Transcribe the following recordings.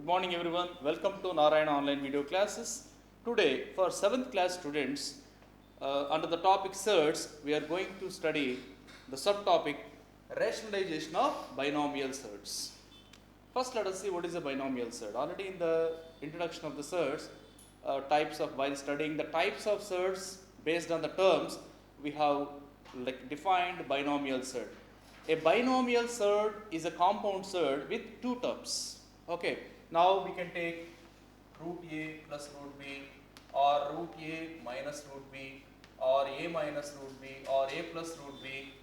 Good morning everyone. Welcome to Narayana online video classes. Today for 7th class students under the topic surds we are going to study the subtopic rationalization of binomial surds. First let us see what is a binomial surd. Already in the introduction of the surds types of while studying the types of surds based on the terms we have defined binomial surd. A binomial surd is a compound surd with two terms. Okay. Now we can take root a plus root b or root a minus root b or a minus root b or a plus root b.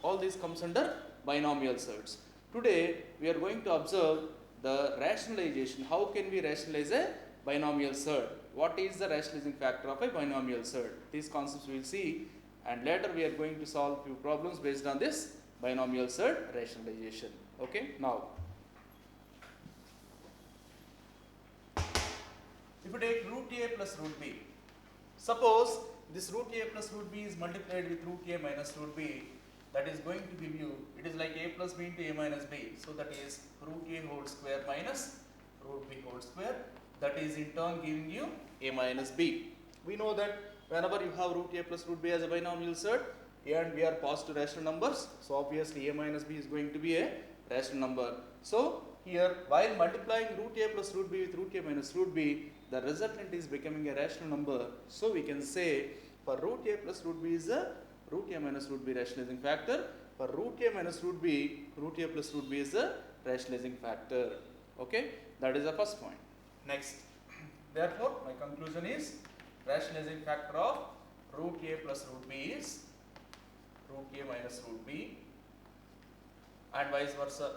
All these comes under binomial surds. Today we are going to observe the rationalization. How can we rationalize a binomial surd? What is the rationalizing factor of a binomial surd? These concepts we will see, and later we are going to solve few problems based on this binomial surd rationalization. Okay. Now if you take root a plus root b, suppose this root a plus root b is multiplied with root a minus root b, that is going to give you, it is like a plus b into a minus b, so that is root a whole square minus root b whole square, that is in turn giving you a minus b. We know that whenever you have root a plus root b as a binomial surd, a and b are positive rational numbers, so obviously a minus b is going to be a rational number. So here while multiplying root a plus root b with root a minus root b, the resultant is becoming a rational number. So we can say for root a plus root b is a root a minus root b rationalizing factor. For root a minus root b, root a plus root b is a rationalizing factor. Okay, that is the first point. Next, therefore my conclusion is rationalizing factor of root a plus root b is root a minus root b, and vice versa.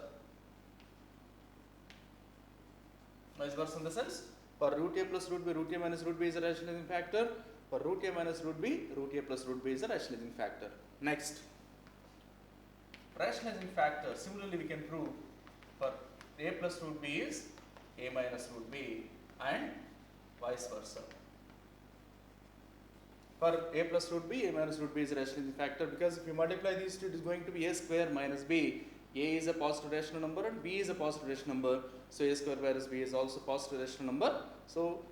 Vice versa in the sense, for root a plus root b, root a minus root b is a rationalizing factor. For root a minus root b, root a plus root b is a rationalizing factor. Next, rationalizing factor, similarly we can prove for a plus root b is a minus root b and vice versa. For a plus root b, a minus root b is a rationalizing factor, because if you multiply these two, it is going to be a square minus b. A is a positive rational number and b is a positive rational number, so a square minus b is also positive rational number. So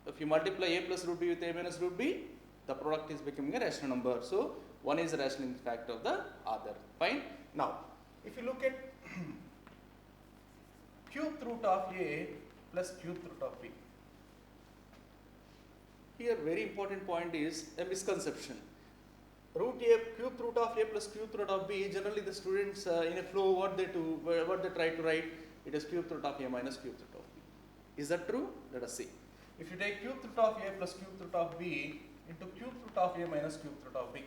if you multiply a plus root b with a minus root b, the product is becoming a rational number. So one is a rationalizing factor of the other. Fine. Now if you look at cubed root of a plus cubed root of b, here very important point is a misconception. Root a, cubed root of a plus cubed root of b, generally the students in a flow what they do, what they try to write, it is cubed root of a minus cubed root of b. Is that true? Let us see. If you take cubed root of a plus cubed root of b into cubed root of a minus cubed root of b,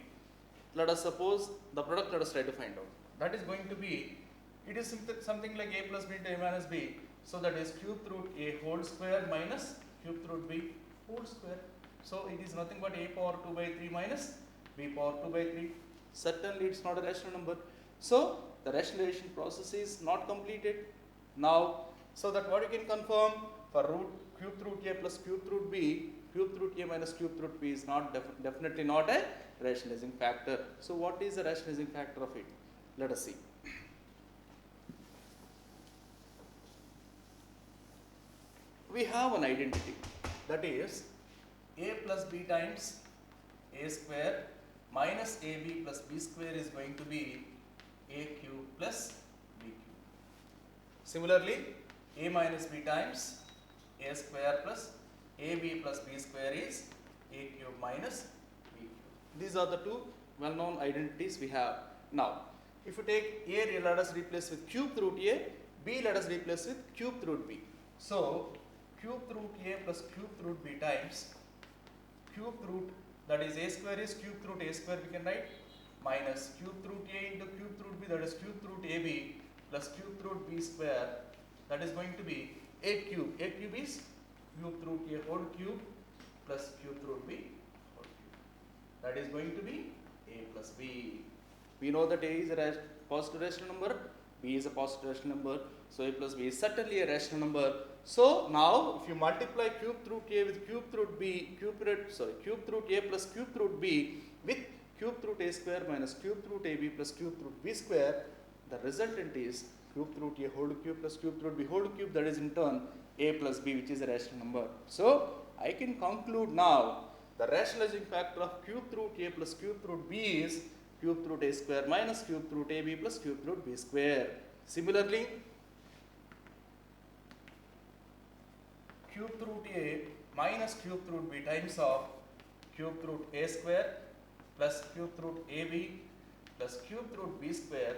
let us suppose the product, let us try to find out. That is going to be, it is something like a plus b into a minus b, so that is cubed root a whole square minus cubed root b whole square. So it is nothing but a power 2 by 3 minus b power 2 by 3. Certainly it is not a rational number. So the rationalization process is not completed. Now, so that what you can confirm, for cubed root a plus cubed root b, cubed root a minus cubed root b is not definitely not a rationalizing factor. So what is the rationalizing factor of it? Let us see. We have an identity, that is a plus b times a square minus ab plus b square is going to be a cube plus b cube. Similarly, a minus b times a square plus ab plus b square is a cube minus b cube. These are the two well-known identities we have. Now, if you take a, let us replace with cubed root a, b let us replace with cubed root b. So, cubed root a plus cubed root b times cubed root, that is a square is cubed root a square we can write, minus cubed root a into cubed root b, that is cubed root ab plus cubed root b square, that is going to be a cube. A cube is cubed root a whole cube plus cubed root b whole cube. That is going to be a plus b. We know that a is a positive rational number, b is a positive rational number, so a plus b is certainly a rational number. So now if you multiply cubed root a with cubed root b, cubed root a plus cubed root b with cubed root a square minus cubed root ab plus cubed root b square, the resultant is cubed root a whole cube plus cubed root b whole cube, that is in turn a plus b, which is a rational number. So I can conclude now the rationalizing factor of cube root a plus cube root b is cube root a square minus cube root ab plus cube root b square. Similarly, cube root a minus cube root b times of cube root a square plus cube root ab plus cube root b square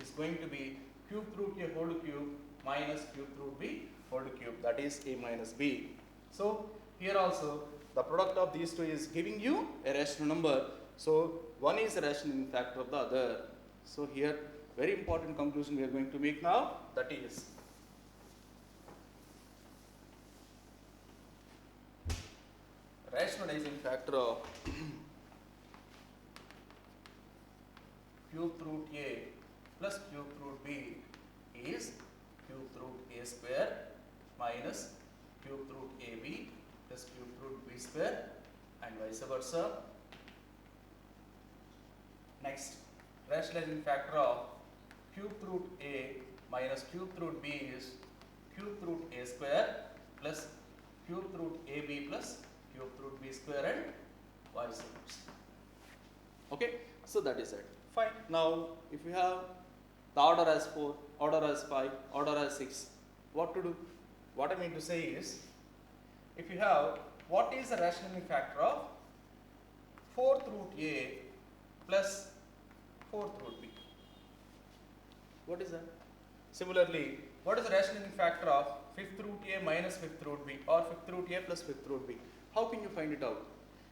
is going to be cube root a whole cube minus cube root b whole cube, that is a minus b. So here also the product of these two is giving you a rational number. So one is a rational factor of the other. So here very important conclusion we are going to make now, that is rationalizing factor of cube root a plus cube root b is cube root a square minus cube root ab plus cube root b square and vice versa. Next, rationalizing factor of cube root a minus cube root b is cube root a square plus cube root ab plus cube root b square and vice versa. Okay, so that is it. Fine. Now, if we have the order as 4, order as 5, order as 6, what to do? What I mean to say is, if you have, what is the rationalizing factor of 4th root a plus 4th root b? What is that? Similarly, what is the rationalizing factor of 5th root a minus 5th root b or 5th root a plus 5th root b? How can you find it out?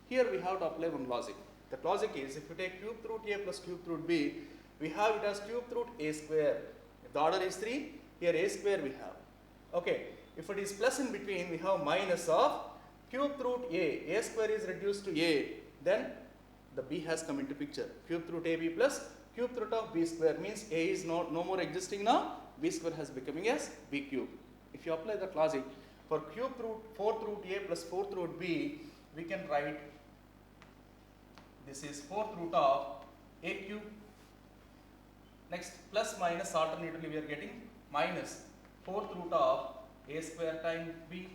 Here we have to apply one logic. The logic is, if you take cube root a plus cube root b, we have it as cube root a square. If the order is 3, here a square we have. Okay, if it is plus in between, we have minus of cube root a square is reduced to a, then the b has come into picture. Cube root ab plus cube root of b square means a is no more existing now, b square has becoming as b cube. If you apply that logic, for cube root 4th root a plus 4th root b, we can write this is 4th root of a cube. Next, plus minus alternatively we are getting minus 4th root of a square times b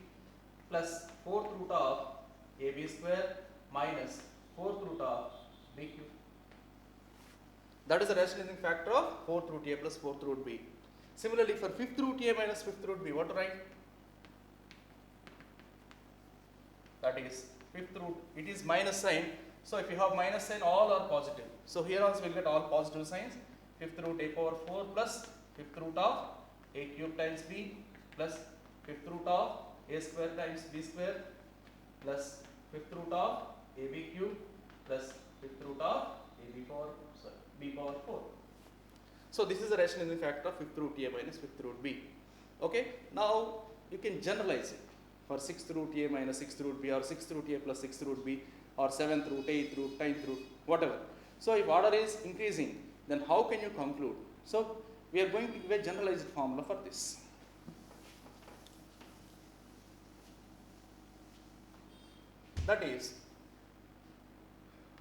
plus 4th root of ab square minus 4th root of b cube. That is the rationalizing factor of 4th root a plus 4th root b. Similarly, for 5th root a minus 5th root b, what to write? That is 5th root, it is minus sign. So if you have minus sign, all are positive. So here also we will get all positive signs. 5th root a power 4 plus 5th root of a cube times b plus 5th root of a square times b square plus 5th root of ab cube plus 5th root of b power 4. So this is the rationalizing factor of 5th root a minus 5th root b. Okay, now you can generalize it for 6th root a minus 6th root b or 6th root a plus 6th root b or 7th root, 8th root, 9th root, whatever. So if order is increasing, then how can you conclude? So we are going to give a generalized formula for this. That is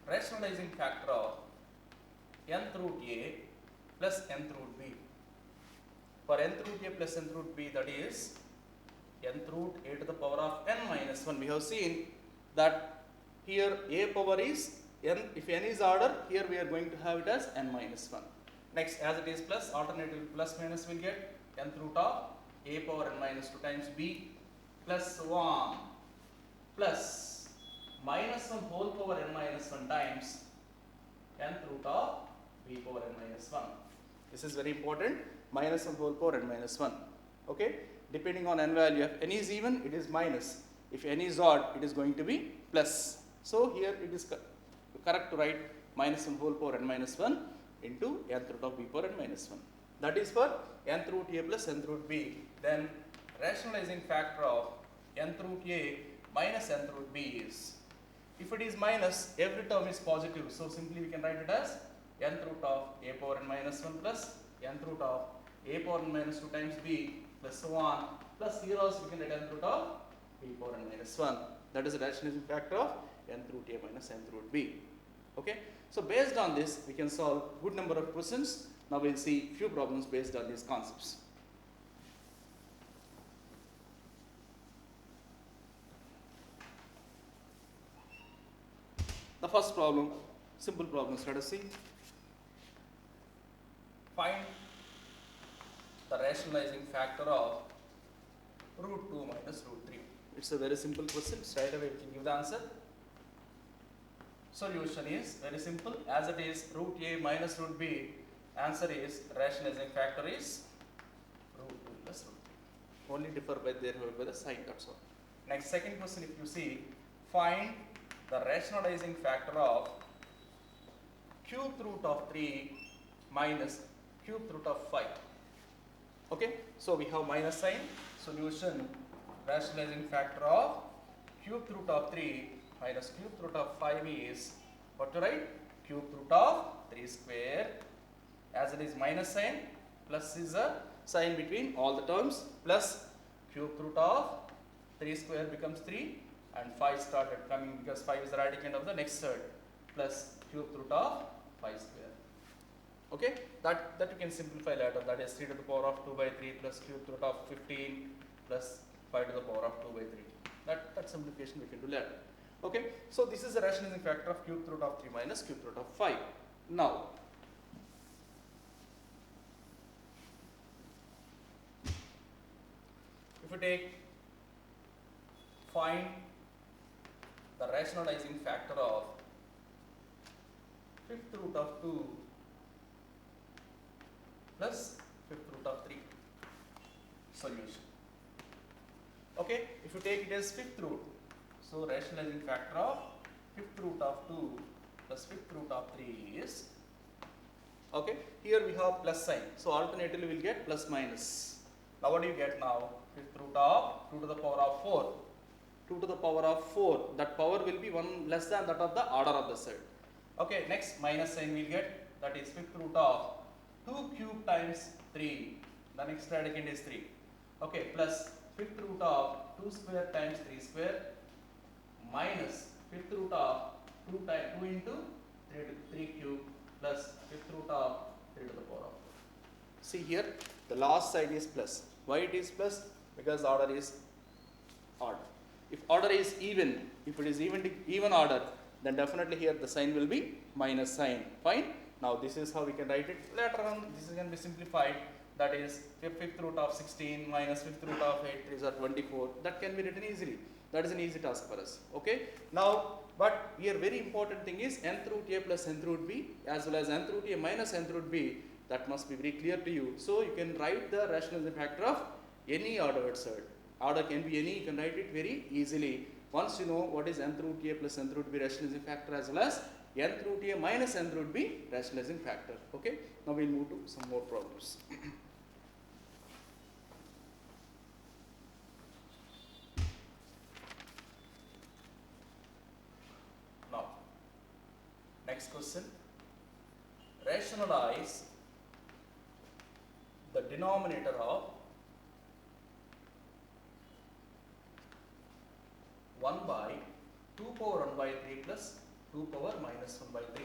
rationalizing factor of nth root a plus nth root b. For nth root a plus nth root b, that is nth root a to the power of n minus 1. We have seen that here a power is n, if n is order, here we are going to have it as n minus 1. Next, as it is plus, alternative plus minus will get nth root of a power n minus 2 times b plus so on plus minus 1 whole power n minus 1 times nth root of b power n minus 1. This is very important, minus 1 whole power n minus 1. Okay, depending on n value, if n is even, it is minus. If n is odd, it is going to be plus. So here it is correct to write minus 1 whole power n minus 1 into nth root of b power n minus 1. That is for nth root a plus nth root b. Then rationalizing factor of nth root a minus nth root b is, if it is minus, every term is positive. So simply we can write it as nth root of a power n minus 1 plus nth root of a power n minus 2 times b plus so on, plus here also we can write nth root of b power n minus 1. That is the rationalizing factor of nth root a minus nth root b. Okay, so based on this, we can solve good number of questions. Now we will see few problems based on these concepts. The first problem, simple problems, let us see. Find the rationalizing factor of root 2 minus root 3. It's a very simple question, straight away we can give the answer. Solution is very simple, as it is root a minus root b, answer is rationalizing factor is root 2 plus root 3. Only differ by the sign, that's all. Next, second question, if you see, find the rationalizing factor of cube root of 3 minus cube root of 5. Okay, so we have minus sign. Solution, rationalizing factor of cube root of 3 minus cube root of 5 is, what to write? Cube root of 3 square. As it is minus sign, plus is a sign between all the terms, plus cube root of 3 square becomes 3 and 5 started coming because 5 is the radicand of the next third, plus cube root of 5 square. Okay, that you can simplify later, that is 3 to the power of 2 by 3 plus cube root of 15 plus 5 to the power of 2 by 3. That simplification we can do later. Okay, so this is the rationalizing factor of cube root of 3 minus cube root of 5. Now, if you take, find the rationalizing factor of fifth root of 2 plus fifth root of 3. Solution. Okay, if you take it as fifth root, so rationalizing factor of fifth root of 2 plus fifth root of 3 is, okay, here we have plus sign, so alternatively we will get plus minus. Now what do you get now? Fifth root of 2 to the power of 4. 2 to the power of 4, that power will be 1 less than that of the order of the set. Okay, next minus sign we will get, that is fifth root of 2 cube times 3, the next radicand is 3. Okay, plus fifth root of 2 square times 3 square minus fifth root of 2 into 3 cube plus fifth root of 3 to the power of 4. See here, the last side is plus. Why it is plus? Because order is odd. If order is even, if it is even order, then definitely here the sign will be minus sign. Fine. Now this is how we can write it. Later on, this is going to be simplified. That is fifth root of 16 minus fifth root of 8 is 24. That can be written easily. That is an easy task for us. Okay. Now, but here very important thing is nth root a plus nth root b as well as nth root a minus nth root b. That must be very clear to you. So you can write the rationalizing factor of any ordered set. Order can be any. You can write it very easily. Once you know what is nth root a plus nth root b rationalizing factor as well as nth root a minus nth root b rationalizing factor. Okay. Now we will move to some more problems. Now, next question. Rationalize the denominator of 1 by 2 power 1 by 3 plus 2 power minus 1 by 3.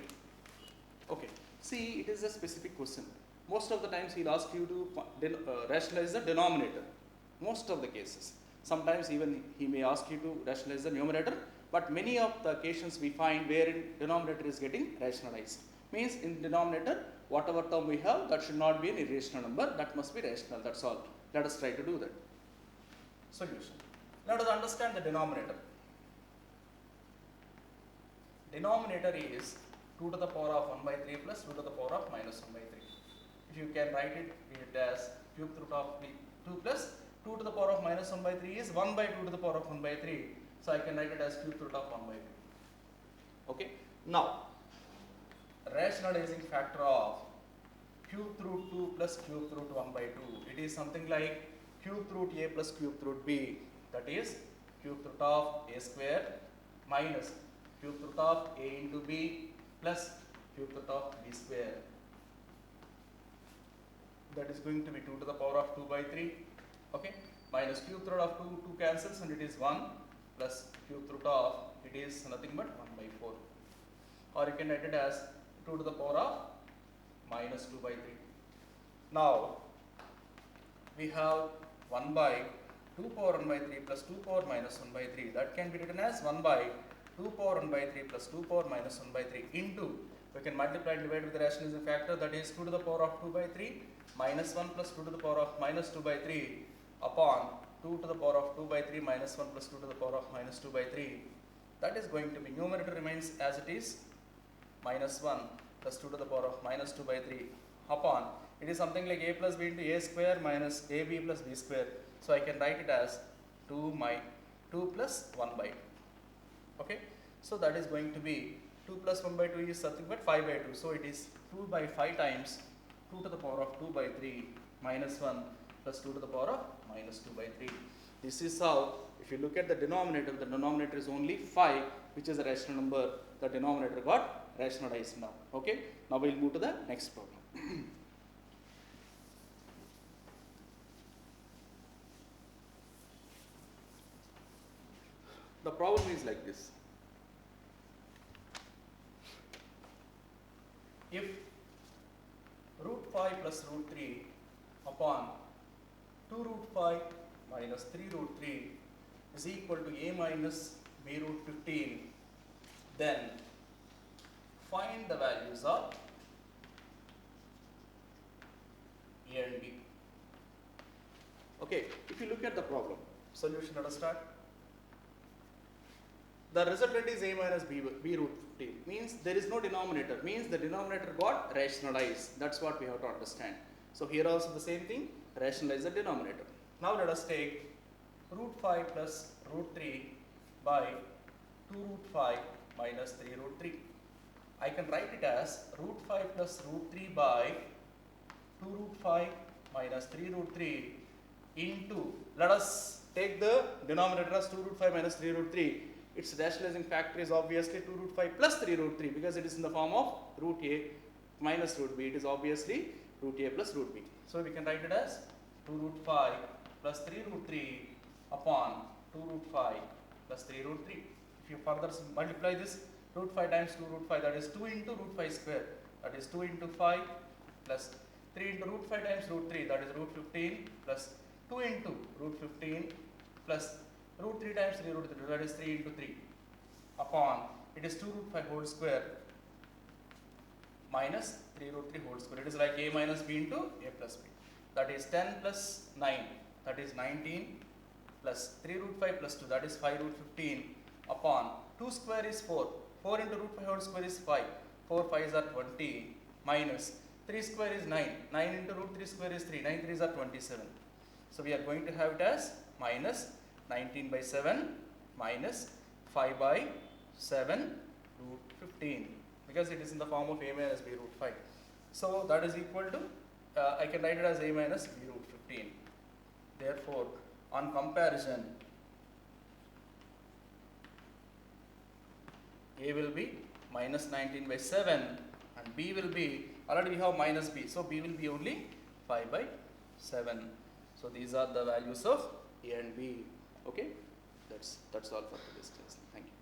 Okay, see, it is a specific question. Most of the times he will ask you to rationalize the denominator. Most of the cases. Sometimes even he may ask you to rationalize the numerator, but many of the occasions we find wherein denominator is getting rationalized. Means in denominator, whatever term we have, that should not be an irrational number, that must be rational, that's all. Let us try to do that. Solution. Let us understand the denominator. Denominator is 2 to the power of 1 by 3 plus 2 to the power of minus 1 by 3. If you can write it as cube root of 2 plus 2 to the power of minus 1 by 3 is 1 by 2 to the power of 1 by 3. So I can write it as cube root of 1 by 3. Okay. Now, rationalizing factor of cube root 2 plus cube root 1 by 2. It is something like cube root a plus cube root b. That is cube root of a square minus cube root of a into b plus cube root of b square. That is going to be 2 to the power of 2 by 3. Okay. Minus cube root of 2 cancels and it is 1 plus cube root of, it is nothing but 1 by 4. Or you can write it as 2 to the power of minus 2 by 3. Now, we have 1 by 2 power 1 by 3 plus 2 power minus 1 by 3. That can be written as 1 by 2 power 1 by 3 plus 2 power minus 1 by 3 into, we can multiply and divide with the rationalizing factor, that is 2 to the power of 2 by 3 minus 1 plus 2 to the power of minus 2 by 3 upon 2 to the power of 2 by 3 minus 1 plus 2 to the power of minus 2 by 3. That is going to be, numerator remains as it is, minus 1 plus 2 to the power of minus 2 by 3 upon, it is something like a plus b into a square minus ab plus b square. So I can write it as 2 plus 1 by 2. Okay, so that is going to be 2 plus 1 by 2 is something but 5 by 2. So it is 2 by 5 times 2 to the power of 2 by 3 minus 1 plus 2 to the power of minus 2 by 3. This is how, if you look at the denominator is only 5, which is a rational number. The denominator got rationalized now. Okay, now we will move to the next problem. The problem is like this. If root 5 plus root 3 upon 2 root 5 minus 3 root 3 is equal to a minus b root 15, then find the values of a and b. Okay, if you look at the problem, solution, let us start. The resultant is a minus b root 15, means there is no denominator, means the denominator got rationalized. That's what we have to understand. So here also the same thing, rationalize the denominator. Now let us take root 5 plus root 3 by 2 root 5 minus 3 root 3. I can write it as root 5 plus root 3 by 2 root 5 minus 3 root 3 into, let us take the denominator as 2 root 5 minus 3 root 3. Its rationalizing factor is obviously 2 root 5 plus 3 root 3 because it is in the form of root a minus root b. It is obviously root a plus root b. So we can write it as 2 root 5 plus 3 root 3 upon 2 root 5 plus 3 root 3. If you further multiply this, root 5 times 2 root 5, that is 2 into root 5 square, that is 2 into 5 plus 3 into root 5 times root 3, that is root 15 plus 2 into root 15 plus root 3 times 3 root 3, that is 3 into 3 upon, it is 2 root 5 whole square minus 3 root 3 whole square. It is like a minus b into a plus b. That is 10 plus 9, that is 19 plus 3 root 5 plus 2, that is 5 root 15 upon 2 square is 4. 4 into root 5 whole square is 5. 4 5s are 20 minus 3 square is 9. 9 into root 3 square is 3. 9 3s are 27. So we are going to have it as minus 19 by 7 minus 5 by 7 root 15 because it is in the form of a minus b root 5. So that is equal to, I can write it as a minus b root 15. Therefore, on comparison, a will be minus 19 by 7 and b will be, already we have minus b, so b will be only 5 by 7. So these are the values of a and b. Okay, that's all for today's class. Thank you.